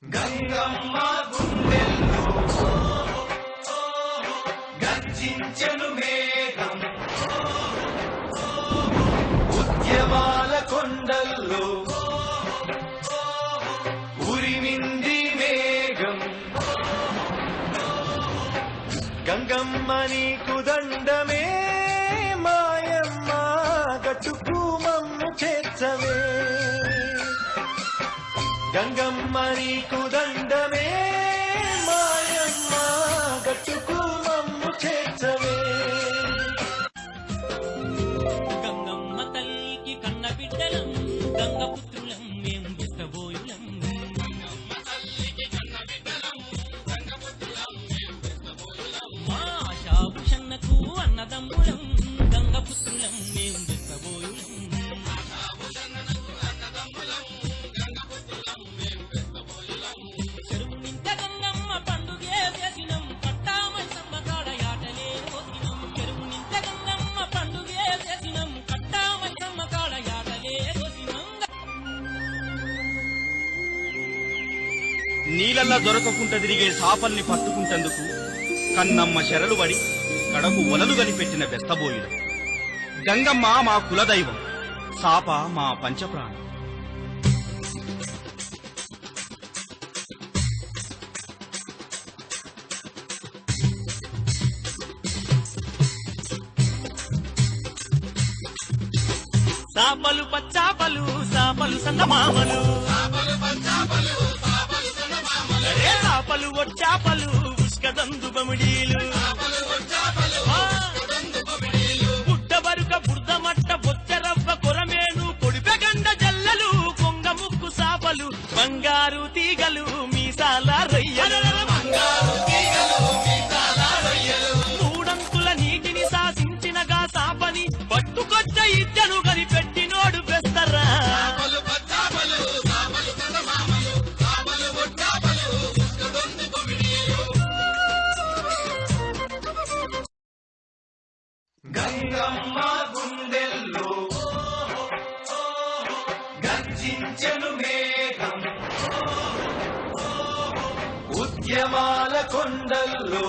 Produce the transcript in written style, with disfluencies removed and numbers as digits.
గంగమ్మ గుండెల్లో గర్జించెను మేఘం, ఉద్యమాల కొండల్లో ఉరిమింది మేఘం. గంగమ్మ నీకు దండమే మాయమ్మ, గట్టుకు మమ్ము చేర్చవే. గంగమ్మ నీకు దండమే మాయమ్మ, గట్టుకు మమ్ము చేర్చవే. గంగమ్మ తల్లికి కన్న బిడ్డలం, గంగపుత్రులం మేం బిస్తబోయులం. మా ఆశాభూషణకు అన్నదమ్ములం, గంగపుత్రులం మేం బిస్తబోయులం. చెరువు నింట గంగమ్మ పండుగే చేసినం, కట్టామై సమ్మగాడ యాటలే కోసినం. చెరువు నింట గంగమ్మ పండుగే చేసినం, కట్టామై సమ్మగాడ యాటలే కోసినం. నీళ్ళల్లా దొరకకుండా తిరిగే సాపల్ని పట్టుకుంటందుకు కన్నమ్మ శరలు పడి కడకు ఒలలు గనిపెట్టిన బెస్తబోయులు. గంగమ్మ మా కులదైవం, సాప మా పంచప్రాణం. సాపలు పచ్చాపలు, సాపలు సంగమామలు, అరే సాపలు వచ్చాపలు, ఉష్కదందు బమిడీలు, బుడ్డబరుక బుర్దమట్ట బొచ్చరవ్వ కొరమేను పొడిపెగండ జల్లలు, కొంగ ముక్కు సాపలు, బంగారు తీగలు, మీసాల రొయ్యలు. మూడంతుల నీటిని శాసించినగా సాపని పట్టుకొచ్చ ఇద్దను కనిపెట్టినోడు బెస్తరా. గంగమ్మ గుండెల్లో గర్జించెను మేఘం, ఉద్యమాల కొండల్లో